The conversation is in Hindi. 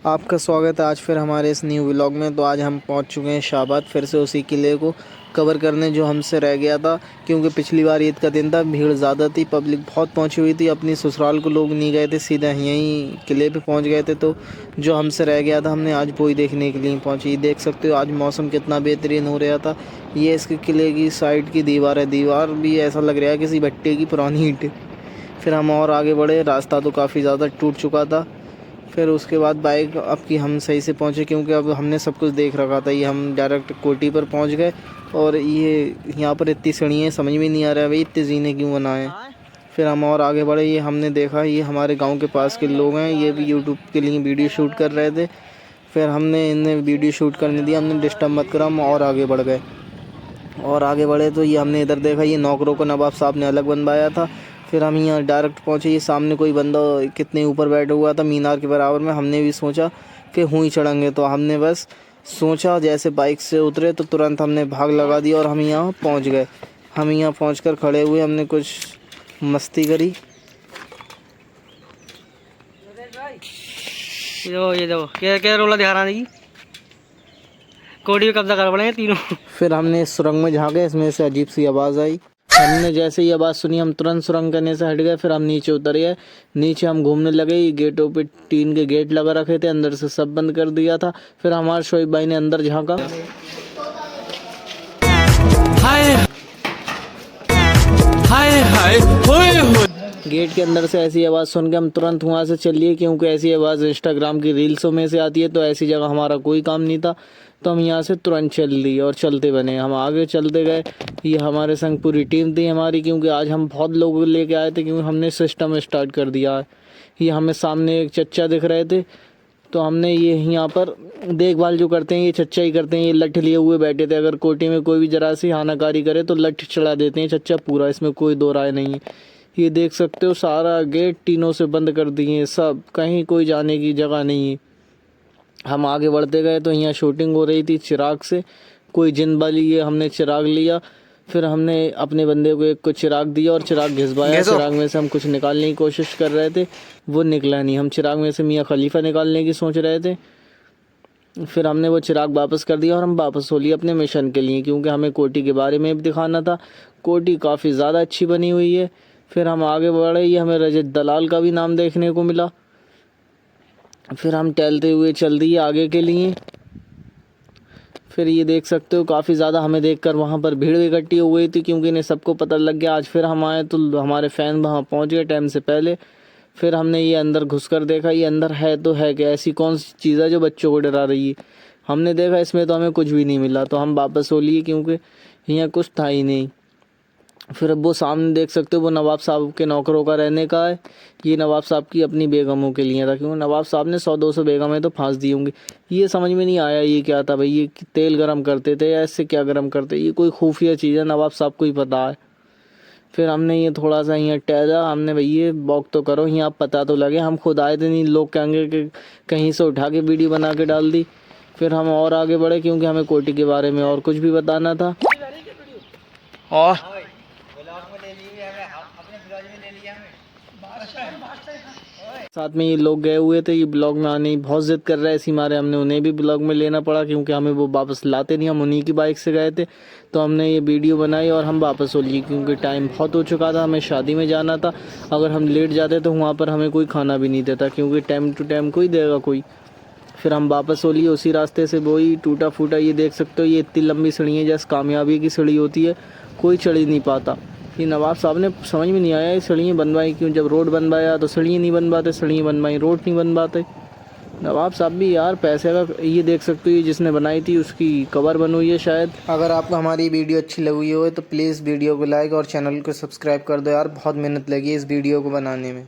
आपका स्वागत है आज फिर हमारे इस न्यू व्लॉग में। तो आज हम पहुंच चुके हैं शाहबाद, फिर से उसी किले को कवर करने जो हमसे रह गया था, क्योंकि पिछली बार ईद का दिन था, भीड़ ज़्यादा थी, पब्लिक बहुत पहुंची हुई थी। अपनी ससुराल को लोग नहीं गए थे, सीधा यहीं किले पे पहुंच गए थे। तो जो हमसे रह गया था हमने आज वही देखने के लिए पहुँची। देख सकते हो आज मौसम कितना बेहतरीन हो रहा था। ये इसके किले की साइड की दीवार है, दीवार भी ऐसा लग रहा है किसी भट्टे की पुरानी ईंट। फिर हम और आगे बढ़े, रास्ता तो काफ़ी ज़्यादा टूट चुका था। फिर उसके बाद बाइक अब की हम सही से पहुँचे, क्योंकि अब हमने सब कुछ देख रखा था। ये हम डायरेक्ट कोटी पर पहुँच गए। और ये यहाँ पर इतनी सीढ़ियाँ समझ में नहीं आ रहा है भाई इतने जीने क्यों बनाए। फिर हम और आगे बढ़े, ये हमने देखा ये हमारे गांव के पास के लोग हैं, ये भी यूट्यूब के लिए वीडियो शूट कर रहे थे। फिर हमने इन्हें वीडियो शूट करने दिया, हमने डिस्टर्ब मत करा, हम और आगे बढ़ गए। और आगे बढ़े तो ये हमने इधर देखा, ये नौकरों को नवाब साहब ने अलग बनवाया था। फिर हम यहाँ डायरेक्ट पहुँचे, ये सामने कोई बंदा कितने ऊपर बैठा हुआ था मीनार के बराबर में। हमने भी सोचा कि हुई चढ़ेंगे, तो हमने बस सोचा, जैसे बाइक से उतरे तो तुरंत हमने भाग लगा दिया और हम यहाँ पहुँच गए। हम यहाँ पहुँच खड़े हुए, हमने कुछ मस्ती करी। ये दो क्या क्या रोला दिखा रहा है, कोडी में कब्जा कर पड़ेंगे तीनों। फिर हमने इस सुरंग में झाँके, इसमें से अजीब सी आवाज़ आई। हमने जैसे ही आवाज़ सुनी हम तुरंत सुरंग करने से हट गए। फिर हम नीचे उतर गए, नीचे हम घूमने लगे। ये गेटों पे टीन के गेट लगा रखे थे, अंदर से सब बंद कर दिया था। फिर हमारे शोएब भाई ने अंदर झाँका। हाय हाय हाय होए। गेट के अंदर से ऐसी आवाज़ सुन के हम तुरंत वहाँ से चल लिए, क्योंकि ऐसी आवाज़ इंस्टाग्राम की रील्सों में से आती है। तो ऐसी जगह हमारा कोई काम नहीं था, तो हम यहाँ से तुरंत चल लिए और चलते बने। हम आगे चलते गए। ये हमारे संग पूरी टीम थी हमारी, क्योंकि आज हम बहुत लोग लेके आए थे, क्योंकि हमने सिस्टम स्टार्ट कर दिया है। ये हमें सामने एक चच्चा दिख रहे थे, तो हमने ये यहाँ पर देखभाल जो करते हैं ये चच्चा ही करते हैं। ये लठ लिए हुए बैठे थे, अगर कोटी में कोई भी जरा सी हानाकारी करे तो लठ चढ़ा देते हैं चच्चा पूरा, इसमें कोई दो राय नहीं है। ये देख सकते हो सारा गेट टीनों से बंद कर दिए सब, कहीं कोई जाने की जगह नहीं है। हम आगे बढ़ते गए तो यहाँ शूटिंग हो रही थी चिराग से, कोई जिन बली ये हमने चिराग लिया। फिर हमने अपने बंदे को एक को चिराग दिया और चिराग घिसवाया। चिराग में से हम कुछ निकालने की कोशिश कर रहे थे, वो निकला नहीं। हम चिराग में से मियाँ खलीफा निकालने की सोच रहे थे। फिर हमने वो चिराग वापस कर दिया और हम वापस हो लिए अपने मिशन के लिए, क्योंकि हमें कोटी के बारे में भी दिखाना था। कोटी काफ़ी ज़्यादा अच्छी बनी हुई है। फिर हम आगे बढ़े, ये हमें रजत दलाल का भी नाम देखने को मिला। फिर हम टहलते हुए चल दिए आगे के लिए। फिर ये देख सकते हो काफ़ी ज़्यादा हमें देखकर वहाँ पर भीड़ इकट्ठी हो गई थी, क्योंकि इन्हें सबको पता लग गया आज फिर हम आए, तो हमारे फ़ैन वहाँ पहुँच गए टाइम से पहले। फिर हमने ये अंदर घुसकर देखा, ये अंदर है तो है क्या, ऐसी कौन सी चीज़ है जो बच्चों को डरा रही है। हमने देखा इसमें तो हमें कुछ भी नहीं मिला, तो हम वापस हो लिए, क्योंकि यहाँ कुछ था ही नहीं। फिर अब वो सामने देख सकते हो वो नवाब साहब के नौकरों का रहने का है। ये नवाब साहब की अपनी बेगमों के लिए था, क्योंकि नवाब साहब ने 100-200 बेगमें तो फांस दी होंगी। ये समझ में नहीं आया ये क्या था भाई, ये तेल गरम करते थे या इससे क्या गरम करते, ये कोई खुफिया चीज़ है, नवाब साहब को ही पता है। फिर हमने ये थोड़ा सा यहाँ टहला, हमने भैया वॉक तो करो, यहाँ पता तो लगे, हम खुद आए थे, नहीं लोग कहेंगे कि कहीं से उठा के वीडियो बना के डाल दी। फिर हम और आगे बढ़े, क्योंकि हमें कोटी के बारे में और कुछ भी बताना था। और साथ में ये लोग गए हुए थे, ये ब्लॉग में आने बहुत ज़िद कर रहे हैं, इसी मारे हमने उन्हें भी ब्लॉग में लेना पड़ा, क्योंकि हमें वो वापस लाते नहीं, हम उन्हीं की बाइक से गए थे। तो हमने ये वीडियो बनाई और हम वापस हो लिए, क्योंकि टाइम बहुत हो चुका था, हमें शादी में जाना था। अगर हम लेट जाते तो वहाँ पर हमें कोई खाना भी नहीं देता, क्योंकि टाइम टू टाइम कोई देगा कोई। फिर हम वापस हो लिए उसी रास्ते से, वही टूटा फूटा। ये देख सकते हो ये इतनी लंबी सीढ़ी है जैसे कामयाबी की सीढ़ी होती है, कोई चढ़ ही नहीं पाता। ये नवाब साहब ने समझ में नहीं आया ये सीढ़ियाँ बनवाई क्यों, जब रोड बनवाया तो सीढ़ियाँ नहीं बनवाते, सीढ़ियाँ बनवाई रोड नहीं बनवाते। नवाब साहब भी यार पैसे का। ये देख सकते हो ये जिसने बनाई थी उसकी कवर बनी हुई है शायद। अगर आपको हमारी वीडियो अच्छी लगी हो तो प्लीज़ वीडियो को लाइक और चैनल को सब्सक्राइब कर दो यार, बहुत मेहनत लगी है इस वीडियो को बनाने में।